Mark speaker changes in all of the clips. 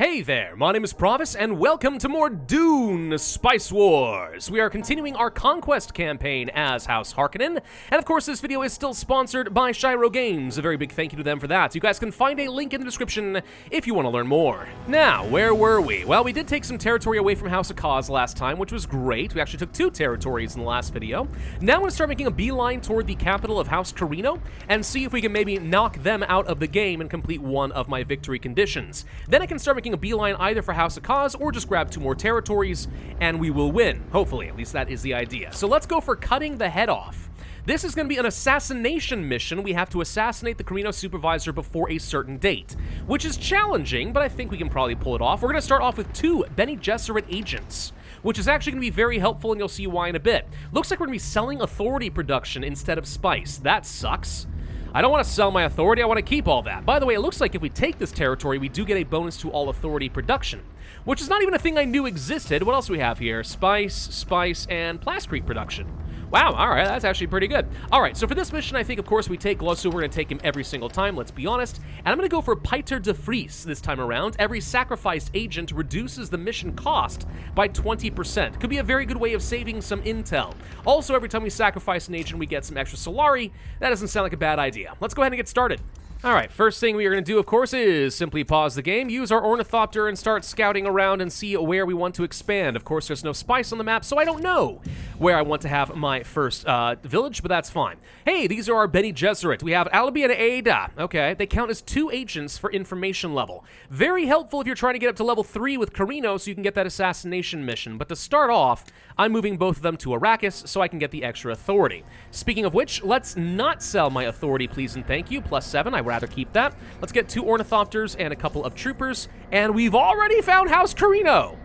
Speaker 1: Hey there, my name is Pravus, and welcome to more Dune Spice Wars. We are continuing our Conquest campaign as House Harkonnen, and of course this video is still sponsored by Shiro Games. A very big thank you to them for that. You guys can find a link in the description if you want to learn more. Now, where were we? Well, we did take some territory away from House Akaz last time, which was great. We actually took 2 territories in the last video. Now I'm going to start making a beeline toward the capital of House Carino, and see if we can maybe knock them out of the game and complete one of my victory conditions. Then I can start making a beeline either for House Akaz or just grab 2 more territories and we will win. Hopefully, at least that is the idea. So let's go for cutting the head off. This is going to be an assassination mission. We have to assassinate the Carino supervisor before a certain date, which is challenging, but I think we can probably pull it off. We're going to start off with 2 Bene Gesserit agents, which is actually going to be very helpful, and you'll see why in a bit. Looks like we're going to be selling authority production instead of spice. That sucks. I don't want to sell my authority, I want to keep all that. By the way, it looks like if we take this territory, we do get a bonus to all authority production, which is not even a thing I knew existed. What else do we have here? Spice, and plascrete production. Wow, alright, that's actually pretty good. Alright, so for this mission, I think, of course, we take Glossu. We're going to take him every single time, let's be honest. And I'm going to go for Piter de Vries this time around. Every sacrificed agent reduces the mission cost by 20%. Could be a very good way of saving some intel. Also, every time we sacrifice an agent, we get some extra Solari. That doesn't sound like a bad idea. Let's go ahead and get started. Alright, first thing we are going to do, of course, is simply pause the game, use our Ornithopter, and start scouting around and see where we want to expand. Of course, there's no spice on the map, so I don't know where I want to have my first village, but that's fine. Hey, these are our Bene Gesserit. We have Alabi and Ada. Okay, they count as 2 agents for information level. Very helpful if you're trying to get up to level 3 with Carino so you can get that assassination mission. But to start off, I'm moving both of them to Arrakis so I can get the extra authority. Speaking of which, let's not sell my authority, please and thank you. +7, I'd rather keep that. Let's get 2 Ornithopters and a couple of troopers, and we've already found House Carino.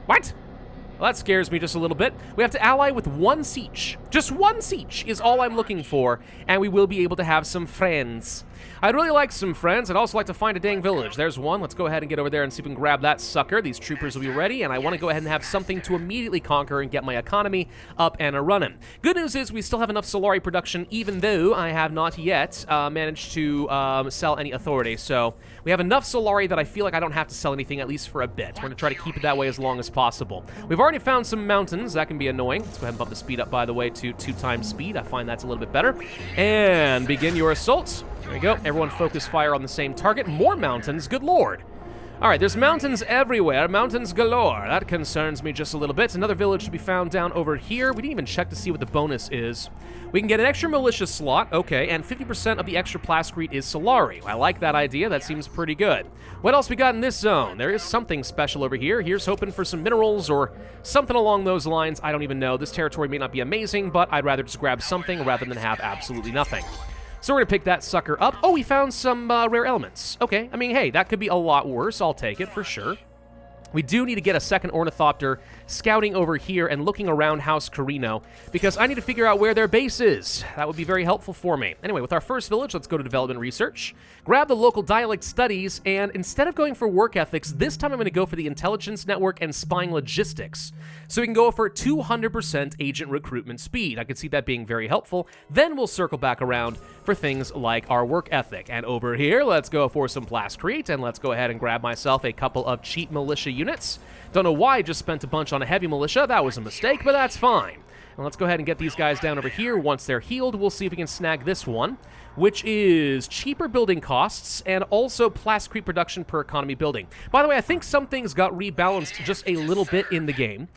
Speaker 1: What? Well, that scares me just a little bit. We have to ally with 1 siege. Just 1 siege is all I'm looking for, and we will be able to have some friends. I'd really like some friends. I'd also like to find a dang village. There's one. Let's go ahead and get over there and see if we can grab that sucker. These troopers will be ready, and I want to go ahead and have something to immediately conquer and get my economy up and a-running. Good news is we still have enough Solari production, even though I have not yet managed to sell any authority. So we have enough Solari that I feel like I don't have to sell anything, at least for a bit. We're going to try to keep it that way as long as possible. We've already found some mountains. That can be annoying. Let's go ahead and bump the speed up, by the way, to 2 times speed. I find that's a little bit better. And begin your assault. There we go. Everyone focus fire on the same target. More mountains. Good lord. All right, there's mountains everywhere. Mountains galore. That concerns me just a little bit. Another village to be found down over here. We didn't even check to see what the bonus is. We can get an extra militia slot. Okay, and 50% of the extra plascrete is Solari. I like that idea. That seems pretty good. What else we got in this zone? There is something special over here. Here's hoping for some minerals or something along those lines. I don't even know. This territory may not be amazing, but I'd rather just grab something rather than have absolutely nothing. So we're going to pick that sucker up. Oh, we found some rare elements. Okay, I mean, hey, that could be a lot worse. I'll take it for sure. We do need to get a second Ornithopter scouting over here and looking around House Carino, because I need to figure out where their base is. That would be very helpful for me. Anyway, with our first village, let's go to development research, grab the local dialect studies, and instead of going for work ethics, this time I'm going to go for the intelligence network and spying logistics. So we can go for 200% agent recruitment speed. I could see that being very helpful. Then we'll circle back around for things like our work ethic. And over here, let's go for some plascrete, and let's go ahead and grab myself a couple of cheap militia units. Don't know why I just spent a bunch on a heavy militia. That was a mistake, but that's fine. And let's go ahead and get these guys down over here. Once they're healed, we'll see if we can snag this one, which is cheaper building costs and also plascrete production per economy building. By the way, I think some things got rebalanced just a little bit in the game.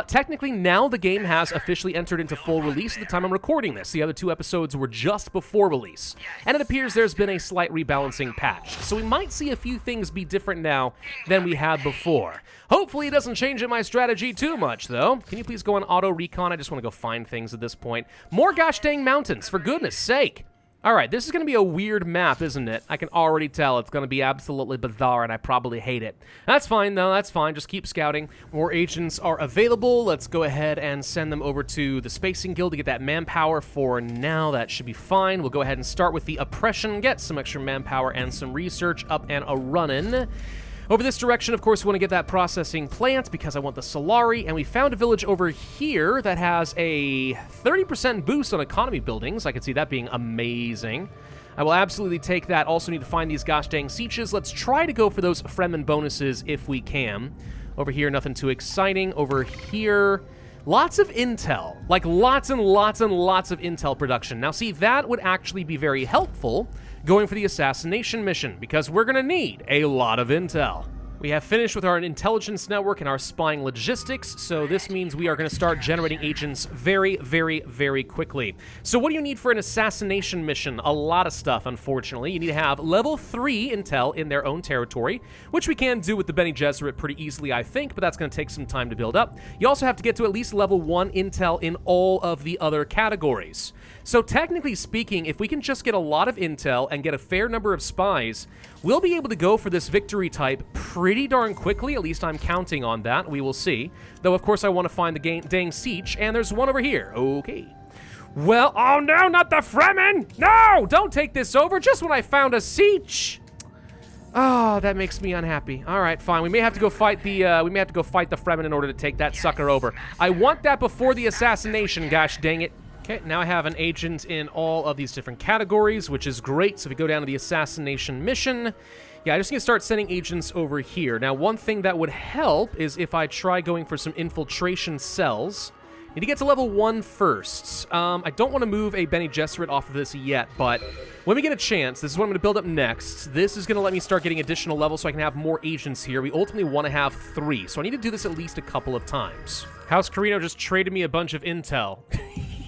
Speaker 1: Technically, now the game has officially entered into full release at the time I'm recording this. The other 2 episodes were just before release, and it appears there's been a slight rebalancing patch. So we might see a few things be different now than we had before. Hopefully it doesn't change my strategy too much, though. Can you please go on auto recon? I just want to go find things at this point. More gosh dang mountains, for goodness sake. All right, this is going to be a weird map, isn't it? I can already tell it's going to be absolutely bizarre, and I probably hate it. That's fine, though. That's fine. Just keep scouting. More agents are available. Let's go ahead and send them over to the Spacing Guild to get that manpower for now. That should be fine. We'll go ahead and start with the Oppression, get some extra manpower and some research up and a-running. Over this direction, of course, we want to get that processing plant because I want the Solari, and we found a village over here that has a 30% boost on economy buildings. I could see that being amazing. I will absolutely take that. Also need to find these gosh dang sieges. Let's try to go for those Fremen bonuses if we can. Over here, nothing too exciting. Over here, lots of intel. Like, lots and lots and lots of intel production. Now, see, that would actually be very helpful going for the assassination mission, because we're going to need a lot of intel. We have finished with our intelligence network and our spying logistics, so this means we are going to start generating agents very, very, very quickly. So what do you need for an assassination mission? A lot of stuff, unfortunately. You need to have level 3 intel in their own territory, which we can do with the Bene Gesserit pretty easily, I think, but that's going to take some time to build up. You also have to get to at least level 1 intel in all of the other categories. So technically speaking, if we can just get a lot of intel and get a fair number of spies, we'll be able to go for this victory type pretty darn quickly. At least I'm counting on that. We will see. Though, of course, I want to find the dang siege, and there's one over here. Okay. Well, oh no, not the Fremen! No! Don't take this over just when I found a siege! Oh, that makes me unhappy. All right, fine. We may have to go fight the Fremen in order to take that sucker over. I want that before the assassination, gosh dang it. Okay, now I have an agent in all of these different categories, which is great. So if we go down to the assassination mission, yeah, I just need to start sending agents over here. Now, one thing that would help is if I try going for some infiltration cells. Need to get to level 1 first. I don't want to move a Bene Gesserit off of this yet, but when we get a chance, this is what I'm going to build up next. This is going to let me start getting additional levels so I can have more agents here. We ultimately want to have 3, so I need to do this at least a couple of times. House Carino just traded me a bunch of intel.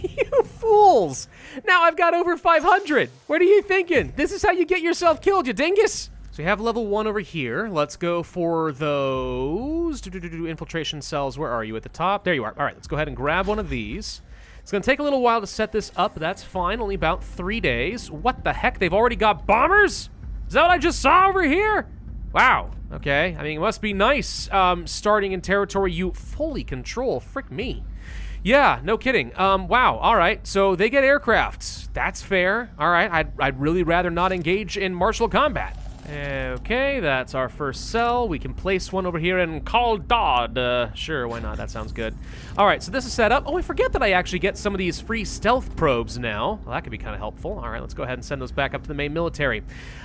Speaker 1: You fools! Now I've got over 500! What are you thinking? This is how you get yourself killed, you dingus! So we have level 1 over here. Let's go for those infiltration cells. Where are you? At the top? There you are. All right, let's go ahead and grab one of these. It's going to take a little while to set this up. That's fine. Only about 3 days. What the heck? They've already got bombers? Is that what I just saw over here? Wow. Okay. I mean, it must be nice starting in territory you fully control. Frick me. Yeah, no kidding. Wow, all right, so they get aircrafts. That's fair. All right, I'd really rather not engage in martial combat. Okay, that's our first cell. We can place one over here in Call Dodd. Sure, why not? That sounds good. All right, so this is set up. Oh, I forget that I actually get some of these free stealth probes now. Well, that could be kind of helpful. All right, let's go ahead and send those back up to the main military.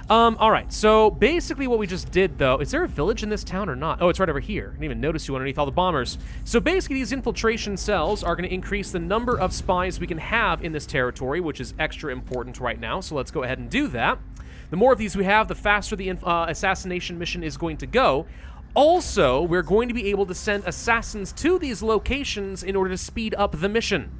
Speaker 1: All right, so basically what we just did, though, is there a village in this town or not? Oh, it's right over here. I didn't even notice you underneath all the bombers. So basically, these infiltration cells are going to increase the number of spies we can have in this territory, which is extra important right now. So let's go ahead and do that. The more of these we have, the faster the assassination mission is going to go. Also, we're going to be able to send assassins to these locations in order to speed up the mission.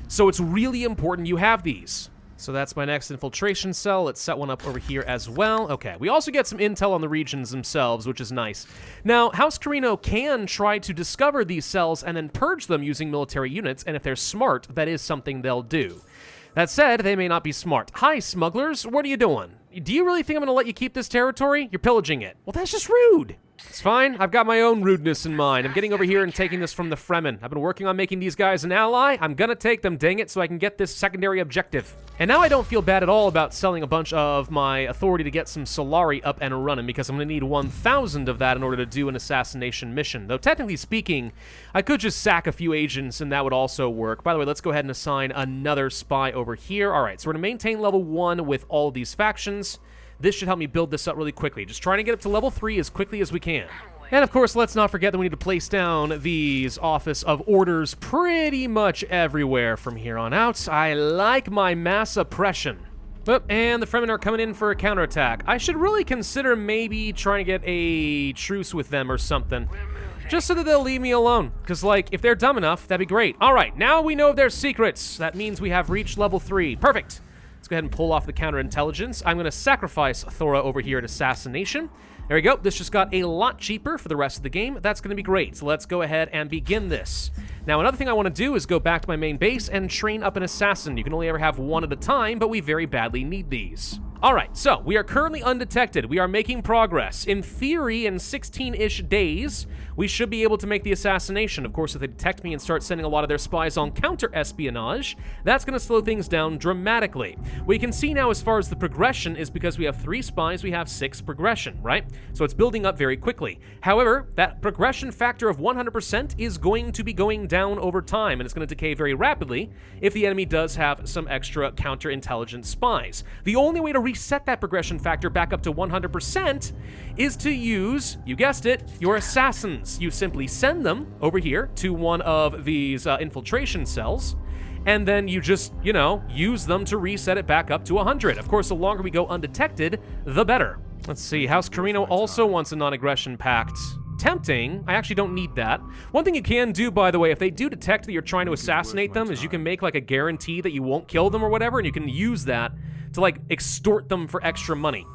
Speaker 1: So it's really important you have these. So that's my next infiltration cell. Let's set one up over here as well. Okay, we also get some intel on the regions themselves, which is nice. Now, House Carino can try to discover these cells and then purge them using military units, and if they're smart, that is something they'll do. That said, they may not be smart. Hi, smugglers. What are you doing? Do you really think I'm going to let you keep this territory? You're pillaging it. Well, that's just rude. It's fine. I've got my own rudeness in mind. I'm getting over here and taking this from the Fremen. I've been working on making these guys an ally. I'm going to take them, dang it, so I can get this secondary objective. And now I don't feel bad at all about selling a bunch of my authority to get some Solari up and running, because I'm going to need 1,000 of that in order to do an assassination mission. Though technically speaking, I could just sack a few agents and that would also work. By the way, let's go ahead and assign another spy over here. All right, so we're going to maintain level 1 with all of these factions. This should help me build this up really quickly. Just trying to get up to level 3 as quickly as we can. And of course, let's not forget that we need to place down these Office of Orders pretty much everywhere from here on out. I like my mass oppression. Oh, and the Fremen are coming in for a counterattack. I should really consider maybe trying to get a truce with them or something. Just so that they'll leave me alone. Because, like, if they're dumb enough, that'd be great. All right, now we know their secrets. That means we have reached level 3. Perfect. Let's go ahead and pull off the counterintelligence. I'm going to sacrifice Thora over here at Assassination. There we go. This just got a lot cheaper for the rest of the game. That's going to be great. So let's go ahead and begin this. Now, another thing I want to do is go back to my main base and train up an assassin. You can only ever have one at a time, but we very badly need these. All right, so we are currently undetected. We are making progress. In theory, in 16-ish days, we should be able to make the assassination. Of course, if they detect me and start sending a lot of their spies on counter-espionage, that's going to slow things down dramatically. What you can see now as far as the progression is because we have 3 spies, we have 6 progression, right? So it's building up very quickly. However, that progression factor of 100% is going to be going down over time, and it's going to decay very rapidly if the enemy does have some extra counterintelligence spies. The only way to reset that progression factor back up to 100% is to use, you guessed it, your assassins. You simply send them over here to one of these infiltration cells, and then you just, you know, use them to reset it back up to 100. Of course, the longer we go undetected, the better. Let's see, House Carino also wants a non-aggression pact. Tempting. I actually don't need that. One thing you can do, by the way, if they do detect that you're trying to assassinate them, is you can make like a guarantee that you won't kill them or whatever, and you can use that to like extort them for extra money,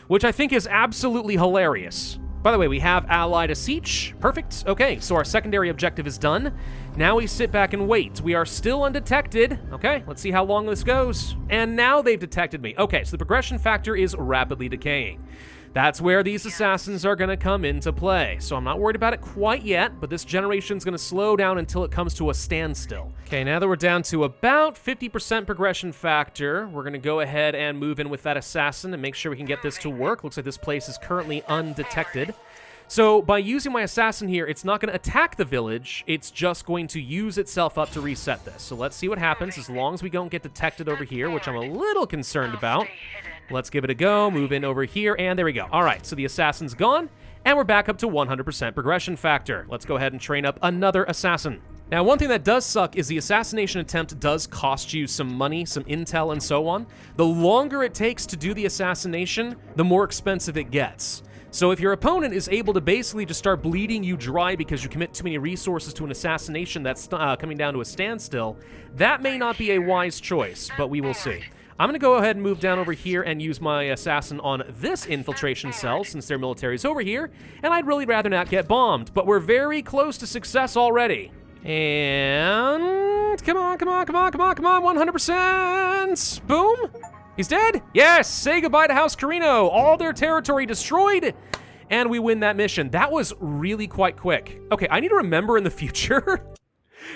Speaker 1: which I think is absolutely hilarious. By the way, we have allied a siege. Perfect. Okay, so our secondary objective is done. Now we sit back and wait. We are still undetected. Okay, let's see how long this goes. And now they've detected me. Okay, so the progression factor is rapidly decaying. That's where these assassins are going to come into play. So I'm not worried about it quite yet, but this generation's going to slow down until it comes to a standstill. Okay, now that we're down to about 50% progression factor, we're going to go ahead and move in with that assassin and make sure we can get this to work. Looks like this place is currently undetected. So by using my assassin here, it's not going to attack the village. It's just going to use itself up to reset this. So let's see what happens as long as we don't get detected over here, which I'm a little concerned about. Let's give it a go, move in over here, and there we go. All right, so the assassin's gone, and we're back up to 100% progression factor. Let's go ahead and train up another assassin. Now, one thing that does suck is the assassination attempt does cost you some money, some intel, and so on. The longer it takes to do the assassination, the more expensive it gets. So if your opponent is able to basically just start bleeding you dry because you commit too many resources to an assassination that's coming down to a standstill, that may not be a wise choice, but we will see. I'm going to go ahead and move down over here and use my assassin on this infiltration cell since their military's over here, and I'd really rather not get bombed, but we're very close to success already. And come on, 100%! Boom! He's dead? Yes! Say goodbye to House Carino! All their territory destroyed! And we win that mission. That was really quite quick. Okay, I need to remember in the future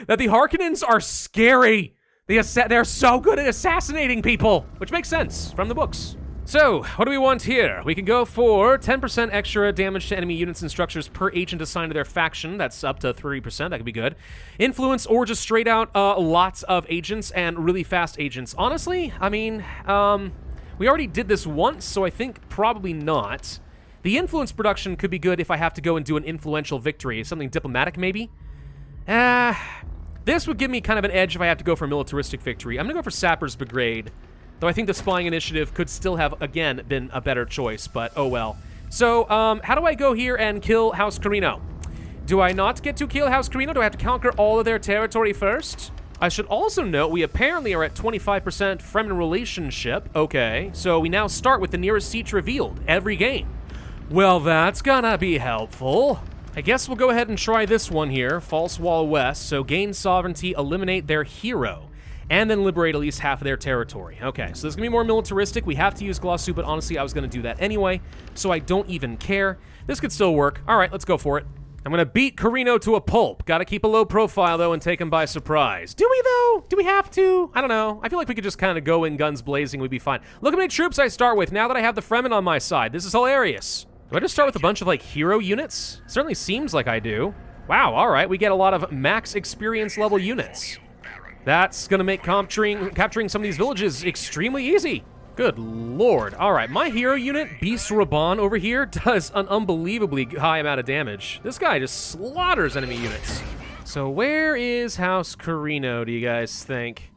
Speaker 1: that the Harkonnens are scary. They're so good at assassinating people, which makes sense from the books. So, what do we want here? We can go for 10% extra damage to enemy units and structures per agent assigned to their faction. That's up to 30%. That could be good. Influence or just straight out lots of agents and really fast agents. Honestly, I mean, we already did this once, so I think probably not. The influence production could be good if I have to go and do an influential victory. Something diplomatic, maybe? This would give me kind of an edge if I have to go for a militaristic victory. I'm going to go for Sapper's Brigade, though I think the Spying Initiative could still have, again, been a better choice, but oh well. So, how do I go here and kill House Carino? Do I not get to kill House Carino? Do I have to conquer all of their territory first? I should also note we apparently are at 25% Fremen relationship. Okay, so we now start with the nearest siege revealed every game. Well, that's gonna be helpful. I guess we'll go ahead and try this one here, False Wall West. So gain sovereignty, eliminate their hero, and then liberate at least half of their territory. Okay, so this is gonna be more militaristic. We have to use Glossu, but honestly, I was gonna do that anyway, so I don't even care. This could still work. All right, let's go for it. I'm gonna beat Carino to a pulp. Gotta keep a low profile, though, and take him by surprise. Do we, though? Do we have to? I don't know. I feel like we could just kind of go in guns blazing. We'd be fine. Look how many troops I start with now that I have the Fremen on my side. This is hilarious. Do I just start with a bunch of, like, hero units? Certainly seems like I do. Wow, all right, we get a lot of max experience level units. That's gonna make capturing some of these villages extremely easy. Good lord. All right, my hero unit, Beast Raban over here, does an unbelievably high amount of damage. This guy just slaughters enemy units. So where is House Carino, do you guys think?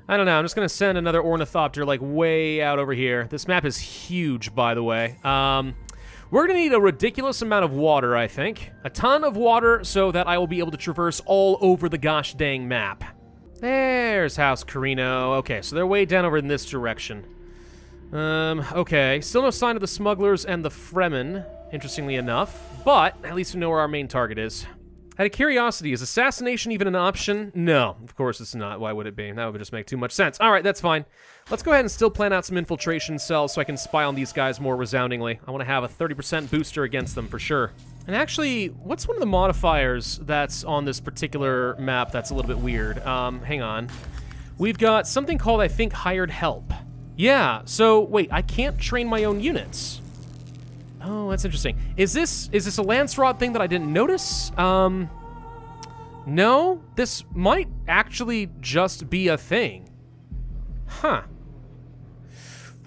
Speaker 1: I don't know, I'm just gonna send another Ornithopter, like, way out over here. This map is huge, by the way. We're gonna need a ridiculous amount of water, I think. A ton of water so that I will be able to traverse all over the gosh dang map. There's House Carino. Okay, so they're way down over in this direction. Okay. Still no sign of the smugglers and the Fremen, interestingly enough. But at least we know where our main target is. Out of curiosity, is assassination even an option? No, of course it's not. Why would it be? That would just make too much sense. All right, that's fine. Let's go ahead and still plan out some infiltration cells so I can spy on these guys more resoundingly. I want to have a 30% booster against them for sure. And actually, what's one of the modifiers that's on this particular map that's a little bit weird? Hang on. We've got something called, I think, hired help. Yeah, so wait, I can't train my own units. Oh, that's interesting. Is this a Landsraad thing that I didn't notice? No, this might actually just be a thing. Huh.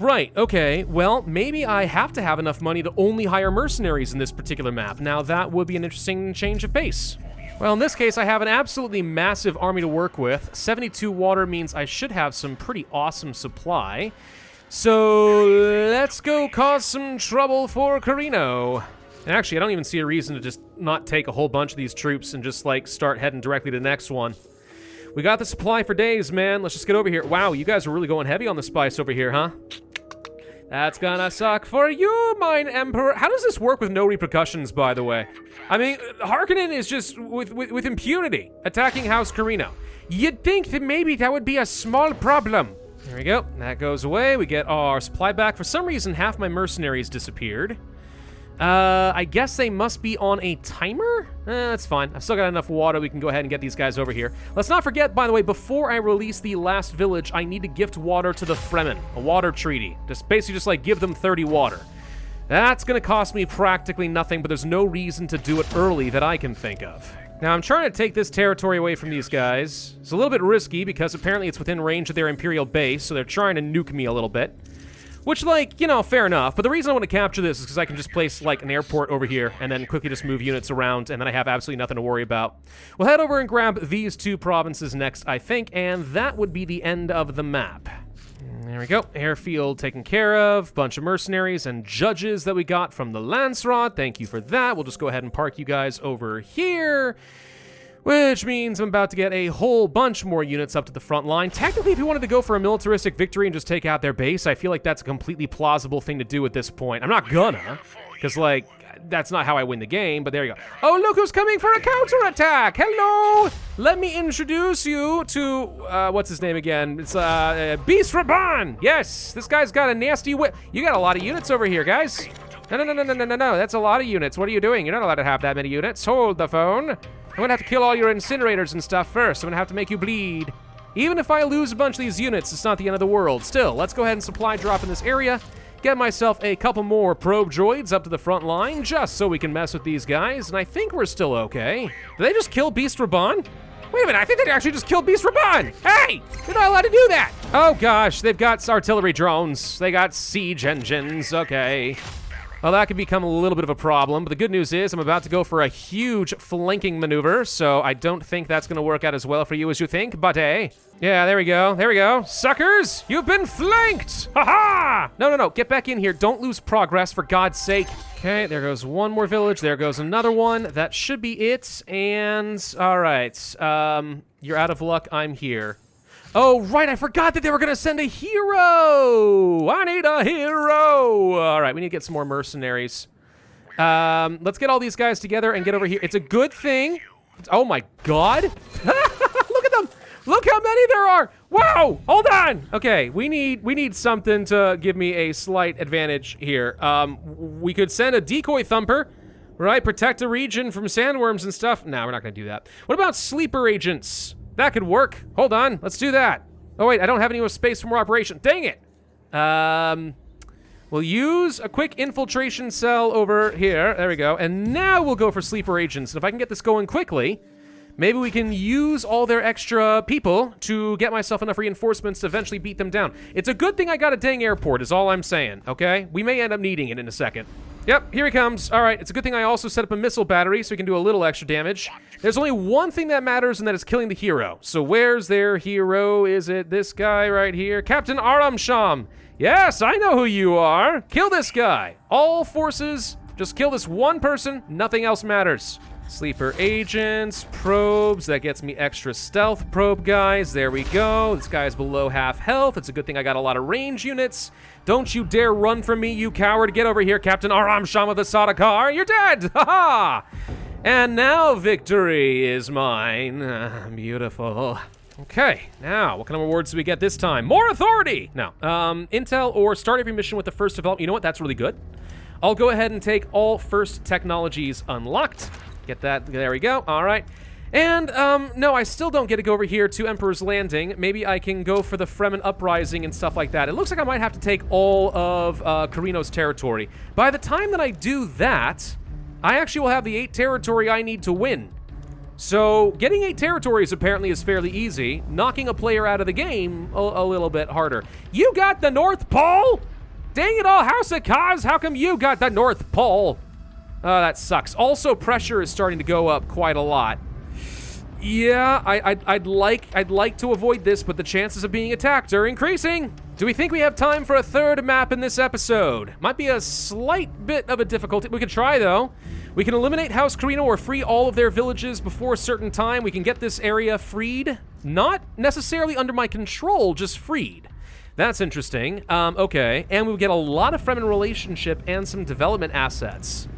Speaker 1: Right, okay, well, maybe I have to have enough money to only hire mercenaries in this particular map. Now, that would be an interesting change of pace. Well, in this case, I have an absolutely massive army to work with. 72 water means I should have some pretty awesome supply. So, let's go cause some trouble for Carino. And actually, I don't even see a reason to just not take a whole bunch of these troops and just, like, start heading directly to the next one. We got the supply for days, man. Let's just get over here. Wow, you guys are really going heavy on the spice over here, huh? That's gonna suck for you, mine emperor. How does this work with no repercussions, by the way? I mean, Harkonnen is just with impunity attacking House Carino. You'd think that maybe that would be a small problem. There we go. That goes away. We get our supply back. For some reason, half my mercenaries disappeared. I guess they must be on a timer? That's fine. I've still got enough water. We can go ahead and get these guys over here. Let's not forget, by the way, before I release the last village, I need to gift water to the Fremen. A water treaty. Just basically just like give them 30 water. That's gonna cost me practically nothing, but there's no reason to do it early that I can think of. Now, I'm trying to take this territory away from these guys. It's a little bit risky because apparently it's within range of their Imperial base, so they're trying to nuke me a little bit. Which, like, you know, fair enough. But the reason I want to capture this is because I can just place, like, an airport over here and then quickly just move units around, and then I have absolutely nothing to worry about. We'll head over and grab these two provinces next, I think, and that would be the end of the map. There we go. Airfield taken care of. Bunch of mercenaries and judges that we got from the Landsraad. Thank you for that. We'll just go ahead and park you guys over here. Which means I'm about to get a whole bunch more units up to the front line. Technically, if you wanted to go for a militaristic victory and just take out their base, I feel like that's a completely plausible thing to do at this point. I'm not gonna, because, like, that's not how I win the game, but there you go. Oh, look who's coming for a counterattack! Hello! Let me introduce you to, what's his name again? It's, Beast Raban! Yes, this guy's got a nasty whip. You got a lot of units over here, guys. No, that's a lot of units. What are you doing? You're not allowed to have that many units. Hold the phone. I'm gonna have to kill all your incinerators and stuff first. I'm gonna have to make you bleed. Even if I lose a bunch of these units, it's not the end of the world. Still, let's go ahead and supply drop in this area. Get myself a couple more probe droids up to the front line, just so we can mess with these guys, and I think we're still okay. Did they just kill Beast Raban? Wait a minute, I think they actually just killed Beast Raban! Hey! You're not allowed to do that! Oh gosh, they've got artillery drones. They got siege engines, okay. Well, that could become a little bit of a problem, but the good news is I'm about to go for a huge flanking maneuver, so I don't think that's going to work out as well for you as you think, but hey. Yeah, there we go. Suckers, you've been flanked! Ha-ha! No, get back in here. Don't lose progress, for God's sake. Okay, there goes one more village. There goes another one. That should be it, and all right. You're out of luck. I'm here. Oh, right, I forgot that they were going to send a hero! I need a hero! All right, we need to get some more mercenaries. Let's get all these guys together and get over here. It's a good thing. Oh, my God. Look at them. Look how many there are. Wow, hold on. Okay, we need something to give me a slight advantage here. We could send a decoy thumper, right? Protect a region from sandworms and stuff. No, we're not going to do that. What about sleeper agents? That could work. Hold on. Let's do that. Oh, wait. I don't have any more space for more operation. Dang it. We'll use a quick infiltration cell over here. There we go. And now we'll go for sleeper agents. And if I can get this going quickly, maybe we can use all their extra people to get myself enough reinforcements to eventually beat them down. It's a good thing I got a dang airport is all I'm saying, okay? We may end up needing it in a second. Yep, here he comes. All right, it's a good thing I also set up a missile battery so we can do a little extra damage. There's only one thing that matters, and that is killing the hero. So where's their hero? Is it this guy right here? Captain Aramsham. Yes, I know who you are. Kill this guy. All forces, just kill this one person. Nothing else matters. Sleeper agents, probes, that gets me extra stealth probe guys. There we go. This guy's below half health. It's a good thing I got a lot of range units. Don't you dare run from me, you coward. Get over here, Captain Aramsham of the Sardaukar. You're dead. Ha-ha. And now victory is mine. Beautiful. Okay, now, what kind of rewards do we get this time? More authority! No. Intel or start every mission with the first development. You know what? That's really good. I'll go ahead and take all first technologies unlocked. Get that. There we go. All right. And, no, I still don't get to go over here to Emperor's Landing. Maybe I can go for the Fremen Uprising and stuff like that. It looks like I might have to take all of Carino's territory. By the time that I do that, I actually will have the 8 territory I need to win. So getting 8 territories apparently is fairly easy. Knocking a player out of the game, a little bit harder. You got the North Pole? Dang it all, House of Kaz, how come you got the North Pole? Oh, that sucks. Also, pressure is starting to go up quite a lot. Yeah, I'd like to avoid this, but the chances of being attacked are increasing. Do we think we have time for a third map in this episode? Might be a slight bit of a difficulty. We could try, though. We can eliminate House Carino or free all of their villages before a certain time. We can get this area freed. Not necessarily under my control, just freed. That's interesting. Okay, and we'll get a lot of Fremen relationship and some development assets.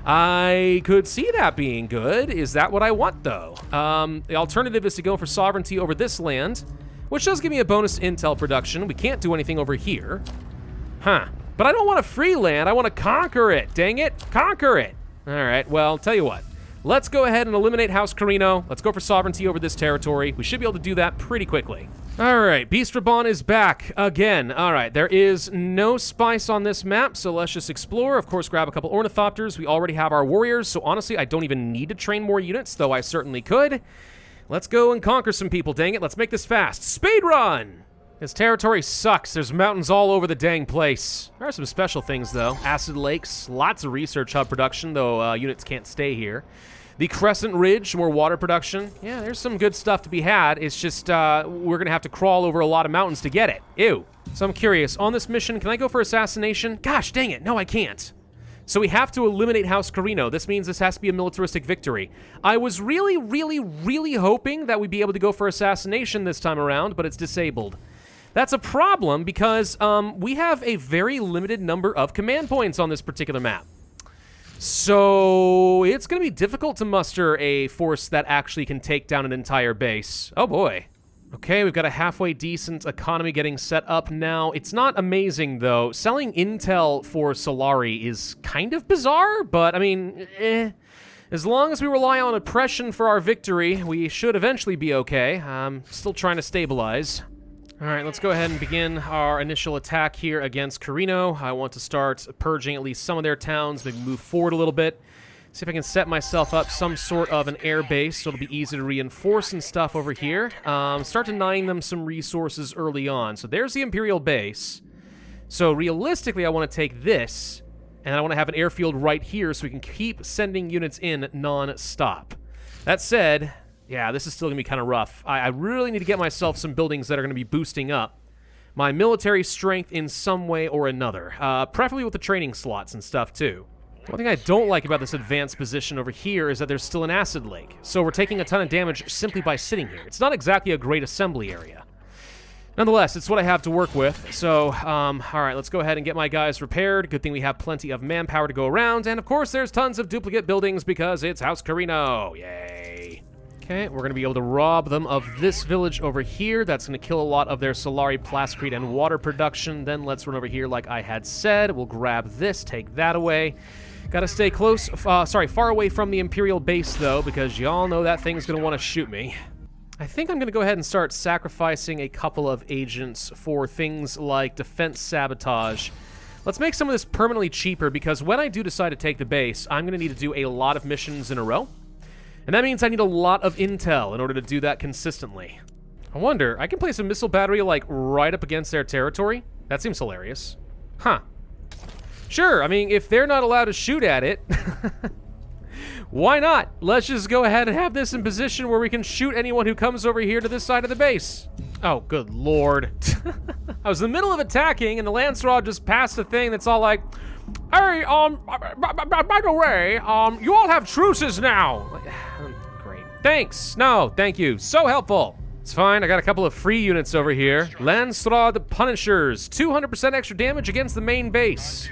Speaker 1: I could see that being good. Is that what I want, though? The alternative is to go for sovereignty over this land, which does give me a bonus intel production. We can't do anything over here. Huh. But I don't want a free land. I want to conquer it. Dang it. Conquer it. All right. Well, I'll tell you what. Let's go ahead and eliminate House Carino. Let's go for sovereignty over this territory. We should be able to do that pretty quickly. All right, Beast Raban is back again. All right, there is no spice on this map, so let's just explore. Of course, grab a couple ornithopters. We already have our warriors, so honestly, I don't even need to train more units, though I certainly could. Let's go and conquer some people, dang it. Let's make this fast. Speed run! This territory sucks. There's mountains all over the dang place. There are some special things, though. Acid lakes, lots of research hub production, though units can't stay here. The Crescent Ridge, more water production. Yeah, there's some good stuff to be had. It's just, we're gonna have to crawl over a lot of mountains to get it. Ew. So I'm curious, on this mission, can I go for assassination? Gosh, dang it, no I can't. So we have to eliminate House Carino. This means this has to be a militaristic victory. I was really hoping that we'd be able to go for assassination this time around, but it's disabled. That's a problem because we have a very limited number of command points on this particular map. So it's going to be difficult to muster a force that actually can take down an entire base. Oh boy. Okay, we've got a halfway decent economy getting set up now. It's not amazing, though. Selling intel for Solari is kind of bizarre, but I mean, as long as we rely on oppression for our victory, we should eventually be okay. I'm still trying to stabilize. All right, let's go ahead and begin our initial attack here against Carino. I want to start purging at least some of their towns, maybe move forward a little bit. See if I can set myself up some sort of an air base so it'll be easy to reinforce and stuff over here. Start denying them some resources early on. So there's the Imperial base. So realistically, I want to take this, and I want to have an airfield right here so we can keep sending units in non-stop. That said, yeah, this is still going to be kind of rough. I really need to get myself some buildings that are going to be boosting up my military strength in some way or another, preferably with the training slots and stuff, too. One thing I don't like about this advanced position over here is that there's still an acid lake, so we're taking a ton of damage simply by sitting here. It's not exactly a great assembly area. Nonetheless, it's what I have to work with, so, all right, let's go ahead and get my guys repaired. Good thing we have plenty of manpower to go around, and of course there's tons of duplicate buildings because it's House Carino. Yay. Okay, we're going to be able to rob them of this village over here. That's going to kill a lot of their Solari, Plascrete, and water production. Then let's run over here like I had said. We'll grab this, take that away. Gotta stay close, far away from the Imperial base, though, because y'all know that thing's going to want to shoot me. I think I'm going to go ahead and start sacrificing a couple of agents for things like defense sabotage. Let's make some of this permanently cheaper, because when I do decide to take the base, I'm going to need to do a lot of missions in a row. And that means I need a lot of intel in order to do that consistently. I wonder, I can place a missile battery, like, right up against their territory? That seems hilarious. Huh. Sure, I mean, if they're not allowed to shoot at it, why not? Let's just go ahead and have this in position where we can shoot anyone who comes over here to this side of the base. Oh, good lord. I was in the middle of attacking, and the Landsraad just passed a thing that's all like, hey, by the way, you all have truces now. Great. Thanks. No, thank you. So helpful. It's fine. I got a couple of free units over here. Landsraad Punishers. 200% extra damage against the main base.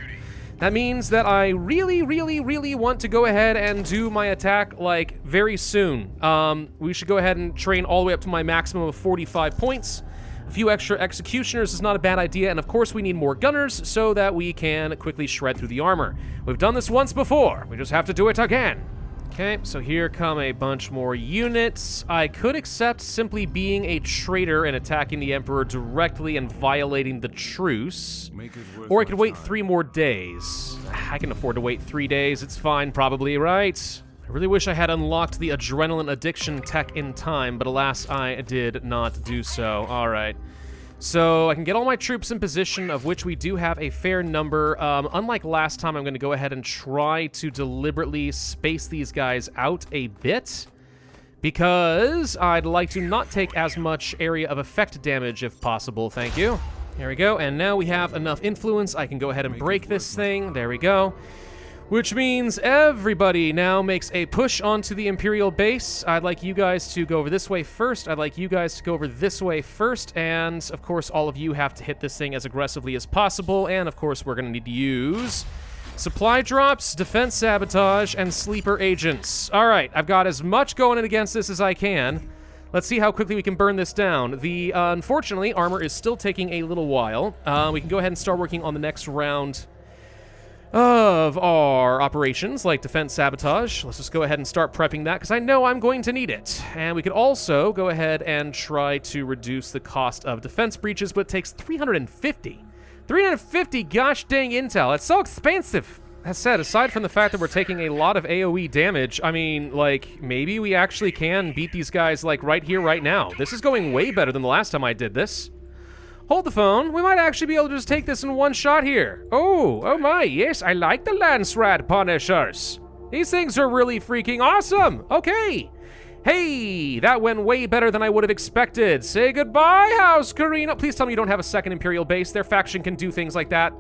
Speaker 1: That means that I really want to go ahead and do my attack, like, very soon. We should go ahead and train all the way up to my maximum of 45 points. A few extra executioners is not a bad idea, and of course we need more gunners so that we can quickly shred through the armor. We've done this once before. We just have to do it again. Okay, so here come a bunch more units. I could accept simply being a traitor and attacking the Emperor directly and violating the truce. Or I could wait 3 more days. I can afford to wait 3 days. It's fine, probably, right? I really wish I had unlocked the adrenaline addiction tech in time, but alas, I did not do so. All right. So I can get all my troops in position, of which we do have a fair number. Unlike last time, I'm going to go ahead and try to deliberately space these guys out a bit, because I'd like to not take as much area of effect damage if possible. Thank you. There we go. And now we have enough influence. I can go ahead and break this thing. There we go. Which means everybody now makes a push onto the Imperial base. I'd like you guys to go over this way first. I'd like you guys to go over this way first. And, of course, all of you have to hit this thing as aggressively as possible. And, of course, we're going to need to use supply drops, defense sabotage, and sleeper agents. All right, I've got as much going in against this as I can. Let's see how quickly we can burn this down. Unfortunately, armor is still taking a little while. We can go ahead and start working on the next round of our operations, like defense sabotage. Let's just go ahead and start prepping that, because I know I'm going to need it. And we could also go ahead and try to reduce the cost of defense breaches, but it takes 350. 350 gosh dang intel. It's so expensive. That said, aside from the fact that we're taking a lot of AoE damage, I mean, like, maybe we actually can beat these guys, like, right here, right now. This is going way better than the last time I did this. Hold the phone. We might actually be able to just take this in one shot here. Oh my, yes, I like the Landsraad Punishers. These things are really freaking awesome. Okay. Hey, that went way better than I would have expected. Say goodbye, House Carino. Please tell me you don't have a second Imperial base. Their faction can do things like that.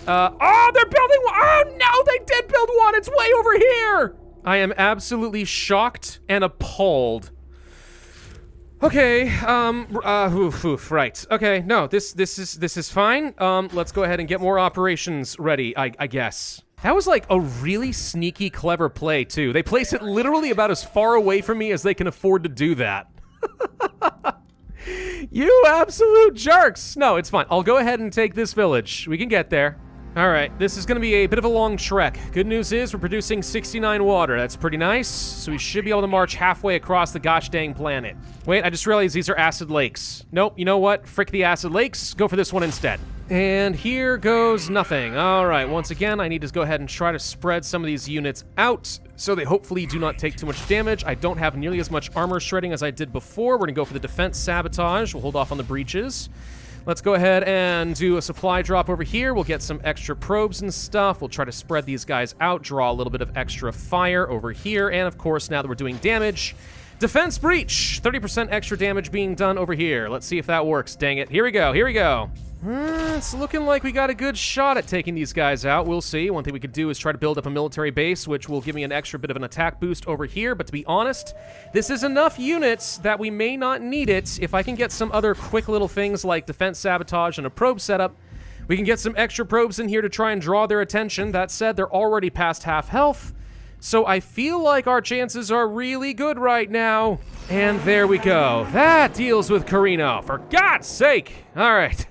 Speaker 1: Oh, they're building one. Oh, no, they did build one. It's way over here. I am absolutely shocked and appalled. Okay, right. Okay, no, this is fine. Let's go ahead and get more operations ready, I guess. That was like a really sneaky, clever play, too. They place it literally about as far away from me as they can afford to do that. You absolute jerks! No, it's fine. I'll go ahead and take this village. We can get there. All right, this is going to be a bit of a long trek. Good news is we're producing 69 water. That's pretty nice. So we should be able to march halfway across the gosh dang planet. Wait, I just realized these are acid lakes. Nope, you know what? Frick the acid lakes. Go for this one instead. And here goes nothing. All right, once again, I need to go ahead and try to spread some of these units out so they hopefully do not take too much damage. I don't have nearly as much armor shredding as I did before. We're going to go for the defense sabotage. We'll hold off on the breaches. Let's go ahead and do a supply drop over here. We'll get some extra probes and stuff. We'll try to spread these guys out, draw a little bit of extra fire over here. And of course, now that we're doing damage, defense breach, 30% extra damage being done over here. Let's see if that works. Dang it. Here we go. Here we go. It's looking like we got a good shot at taking these guys out. We'll see. One thing we could do is try to build up a military base, which will give me an extra bit of an attack boost over here. But to be honest, this is enough units that we may not need it. If I can get some other quick little things like defense sabotage and a probe setup, we can get some extra probes in here to try and draw their attention. That said, they're already past half health. So I feel like our chances are really good right now. And there we go. That deals with Carino, for God's sake. All right.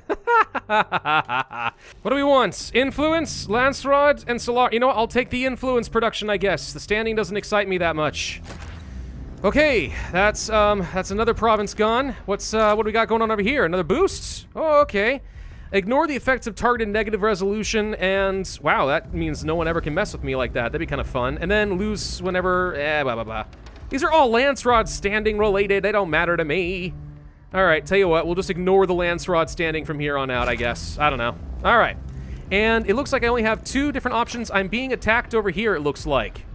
Speaker 1: What do we want? Influence, Landsraad, and Solar. You know what? I'll take the influence production, I guess. The standing doesn't excite me that much. Okay, that's another province gone. What do we got going on over here? Another boost? Oh, okay. Ignore the effects of targeted negative resolution, and wow, that means no one ever can mess with me like that. That'd be kind of fun. And then lose whenever, blah, blah, blah. These are all Landsraad standing related. They don't matter to me. All right, tell you what, we'll just ignore the Landsraad standing from here on out, I guess. I don't know. All right. And it looks like I only have two different options. I'm being attacked over here, it looks like.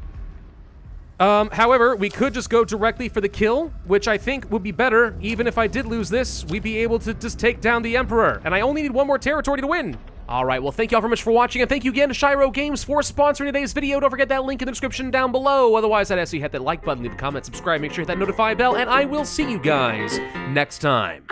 Speaker 1: However, we could just go directly for the kill, which I think would be better. Even if I did lose this, we'd be able to just take down the Emperor. And I only need one more territory to win. All right, well, thank you all very much for watching, and thank you again to Shiro Games for sponsoring today's video. Don't forget that link in the description down below. Otherwise, I'd ask you to hit that like button, leave a comment, subscribe, make sure you hit that notify bell, and I will see you guys next time.